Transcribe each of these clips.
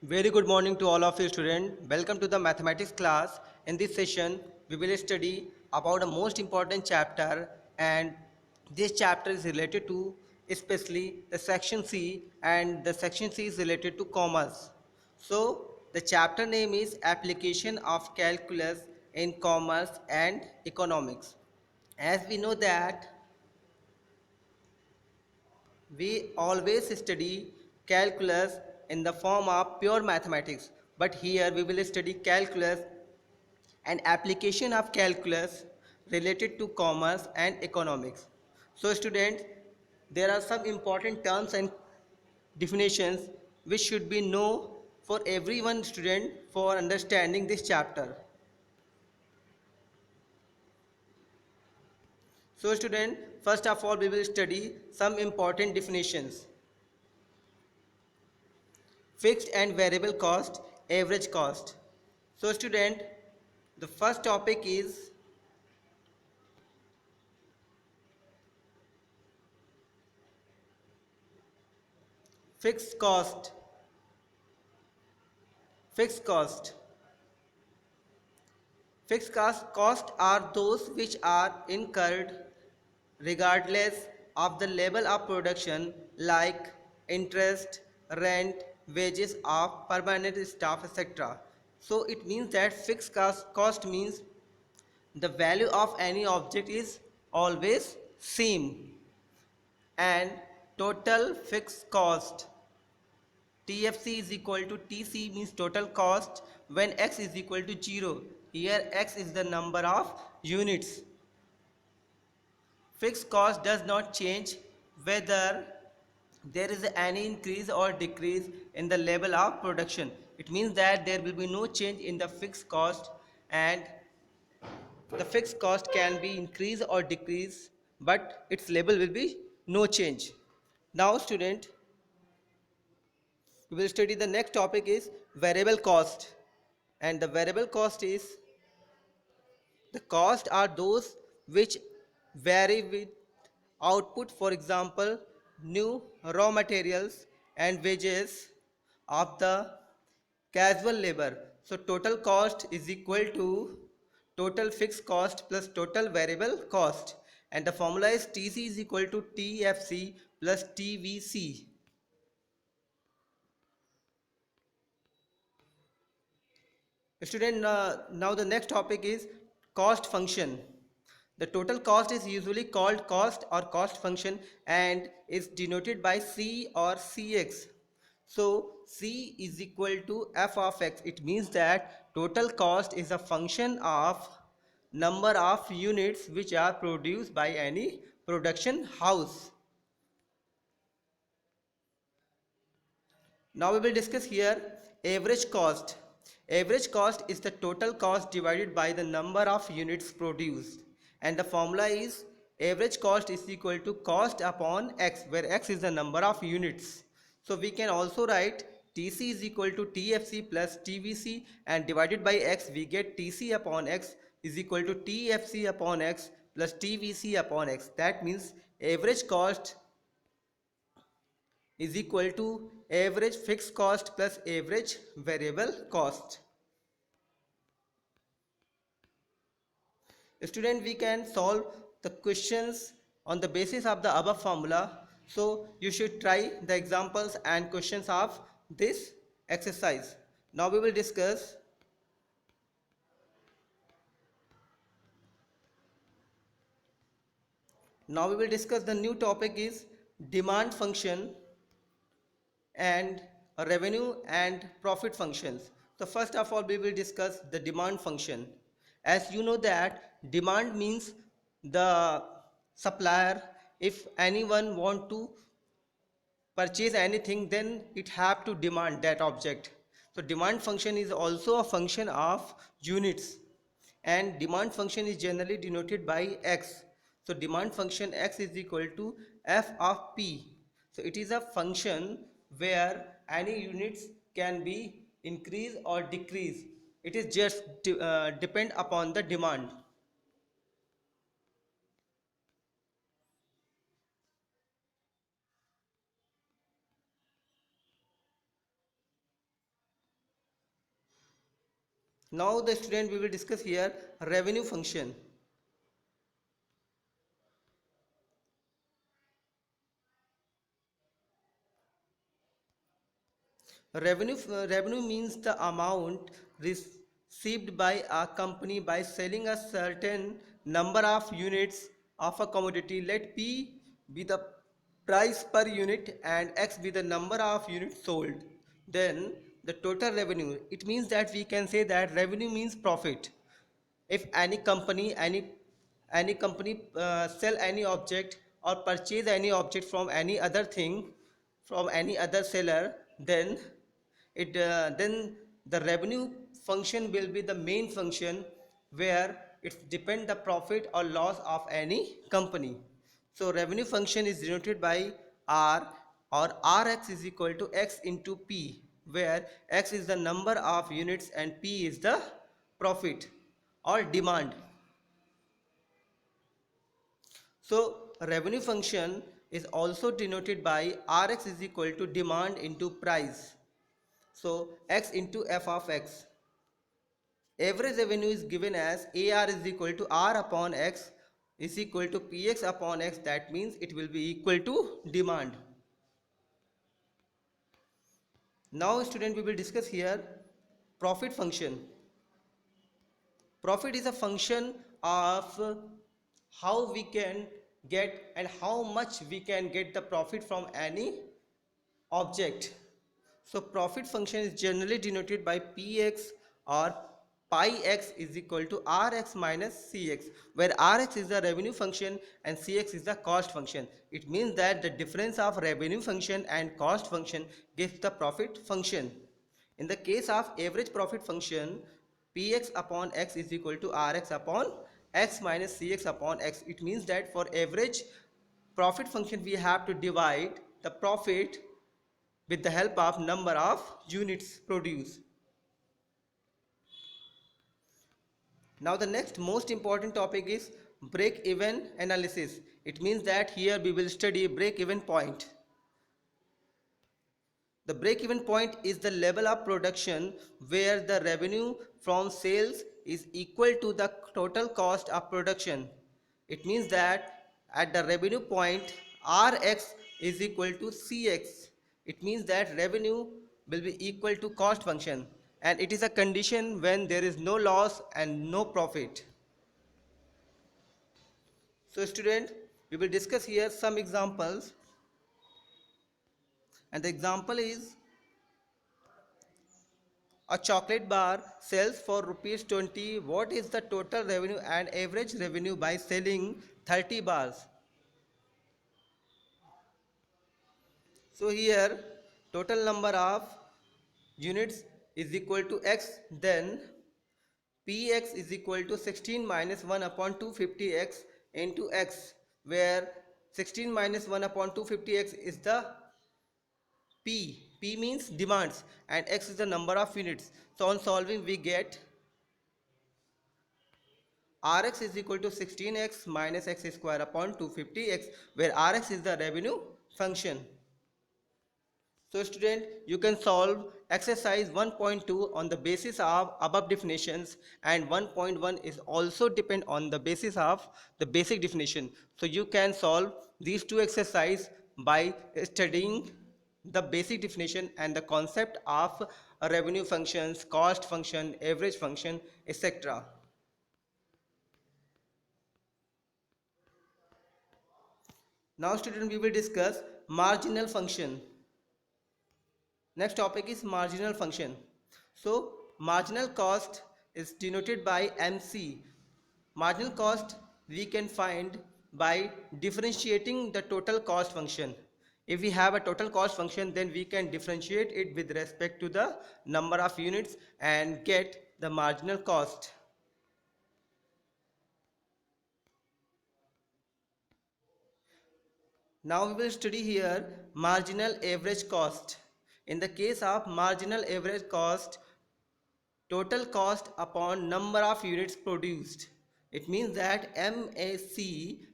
Very good morning to all of you students. Welcome to the mathematics class. In this session, we will study about a most important chapter, and this chapter is related to especially the section C, and the section C is related to commerce. So the chapter name is Application of Calculus in Commerce and Economics. As we know that we always study calculus in the form of pure mathematics, but here we will study calculus and application of calculus related to commerce and economics. So students, there are some important terms and definitions which should be known for everyone student for understanding this chapter. So student, first of all we will study some important definitions. Fixed and variable cost, average cost. So student, the first topic is fixed cost. Fixed cost. Fixed cost are those which are incurred regardless of the level of production, like interest, rent, wages of permanent staff, etc. So it means that fixed cost means the value of any object is always same, and total fixed cost TFC is equal to TC means total cost when x is equal to 0. Here x is the number of units. Fixed cost does not change whether there is any increase or decrease in the level of production. It means that there will be no change in the fixed cost, and the fixed cost can be increase or decrease, but its level will be no change. Now student, we will study the next topic is variable cost, and the variable cost is the cost are those which vary with output, for example new raw materials and wages of the casual labor. So total cost is equal to total fixed cost plus total variable cost, and the formula is TC is equal to TFC plus TVC. Student, now the next topic is cost function. The total cost is usually called cost or cost function and is denoted by C or Cx. So C is equal to f of x. It means that total cost is a function of number of units which are produced by any production house. Now we will discuss here average cost. Average cost is the total cost divided by the number of units produced, and the formula is average cost is equal to cost upon x, where x is the number of units. So we can also write TC is equal to TFC plus TVC, and divided by x we get TC upon x is equal to TFC upon x plus TVC upon x. That means average cost is equal to average fixed cost plus average variable cost. Student, we can solve the questions on the basis of the above formula. So you should try the examples and questions of this exercise. Now we will discuss the new topic is demand function and revenue and profit functions. So first of all we will discuss the demand function. As you know that demand means the supplier, if anyone want to purchase anything, then it have to demand that object. So demand function is also a function of units, and demand function is generally denoted by x. So demand function x is equal to f of p. So it is a function where any units can be increase or decrease. It is just depend upon the demand. Now the student we will discuss here revenue function. Revenue means the amount received by a company by selling a certain number of units of a commodity. Let P be the price per unit and X be the number of units sold. Then the total revenue. It means that we can say that revenue means profit. If any company sell any object or purchase any object from any other thing, from any other seller, then the revenue function will be the main function where it depend the profit or loss of any company. So revenue function is denoted by R, or Rx is equal to X into P, where X is the number of units and P is the profit or demand. So revenue function is also denoted by Rx is equal to demand into price. So X into f of X. Average revenue is given as AR is equal to R upon X is equal to PX upon X. That means it will be equal to demand. Now student, we will discuss here profit function. Profit is a function of how we can get and how much we can get the profit from any object. So profit function is generally denoted by Px or pi x is equal to Rx minus Cx, where Rx is the revenue function and Cx is the cost function. It means that the difference of revenue function and cost function gives the profit function. In the case of average profit function, Px upon x is equal to Rx upon x minus Cx upon x. It means that for average profit function we have to divide the profit with the help of number of units produced. Now the next most important topic is break-even analysis. It means that here we will study break-even point. The break-even point is the level of production where the revenue from sales is equal to the total cost of production. It means that at the revenue point Rx is equal to Cx. It means that revenue will be equal to cost function, and it is a condition when there is no loss and no profit. So student, we will discuss here some examples, and the example is a chocolate bar sells for rupees 20. What is the total revenue and average revenue by selling 30 bars? So here total number of units is equal to x, then Px is equal to 16 minus 1 upon 250x into x, where 16 minus 1 upon 250x is the P. P means demands and x is the number of units. So on solving we get Rx is equal to 16x minus x square upon 250x, where Rx is the revenue function. So student, you can solve exercise 1.2 on the basis of above definitions, and 1.1 is also depend on the basis of the basic definition. So you can solve these two exercises by studying the basic definition and the concept of revenue functions, cost function, average function, etc. Now student, we will discuss marginal function. Next topic is marginal function. So marginal cost is denoted by MC. Marginal cost we can find by differentiating the total cost function. If we have a total cost function, then we can differentiate it with respect to the number of units and get the marginal cost. Now we will study here marginal average cost. In the case of marginal average cost, total cost upon number of units produced. It means that MAC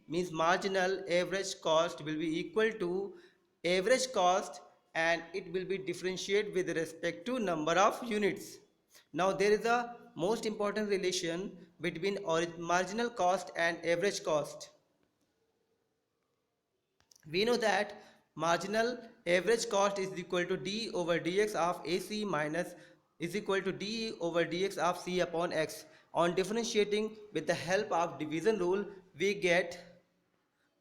means marginal average cost will be equal to average cost, and it will be differentiated with respect to number of units. Now there is a most important relation between marginal cost and average cost. We know that marginal average cost is equal to d over dx of AC minus is equal to d over dx of c upon x. On differentiating with the help of division rule, we get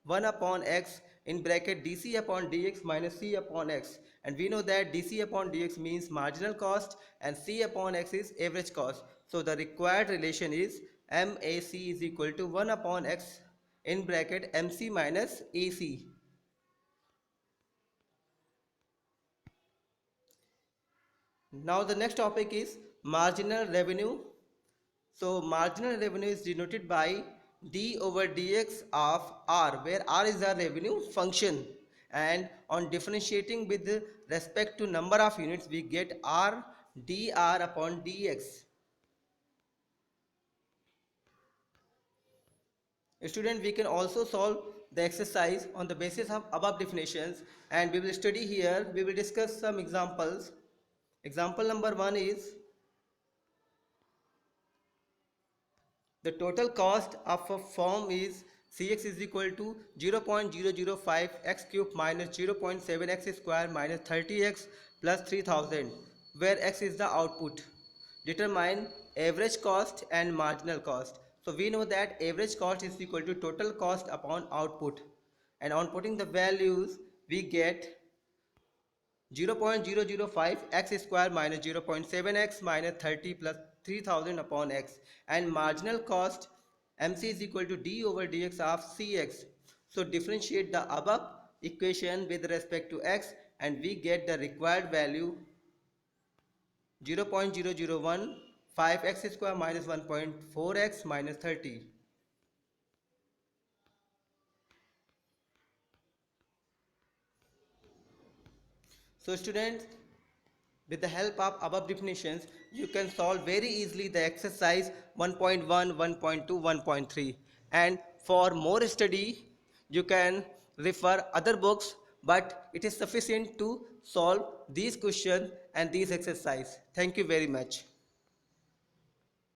1 upon x in bracket dc upon dx minus c upon x, and we know that dc upon dx means marginal cost and c upon x is average cost. So the required relation is MAC is equal to 1 upon x in bracket MC minus AC. Now the next topic is marginal revenue. So marginal revenue is denoted by d over dx of r, where r is our revenue function, and on differentiating with respect to number of units we get r dr upon dx. Student, we can also solve the exercise on the basis of above definitions, and we will study here, we will discuss some examples. Example number 1 is the total cost of a firm is Cx is equal to 0.005 x cube minus 0.7 x square minus 30x plus 3000, where x is the output. Determine average cost and marginal cost. So we know that average cost is equal to total cost upon output, and on putting the values we get 0.005 x square minus 0.7 x minus 30 plus 3000 upon x, and marginal cost MC is equal to d over dx of cx. So differentiate the above equation with respect to x and we get the required value 0.0015 x square minus 1.4x minus 30. So students, with the help of above definitions, you can solve very easily the exercise 1.1, 1.2, 1.3. And for more study, you can refer other books, but it is sufficient to solve these questions and these exercises. Thank you very much.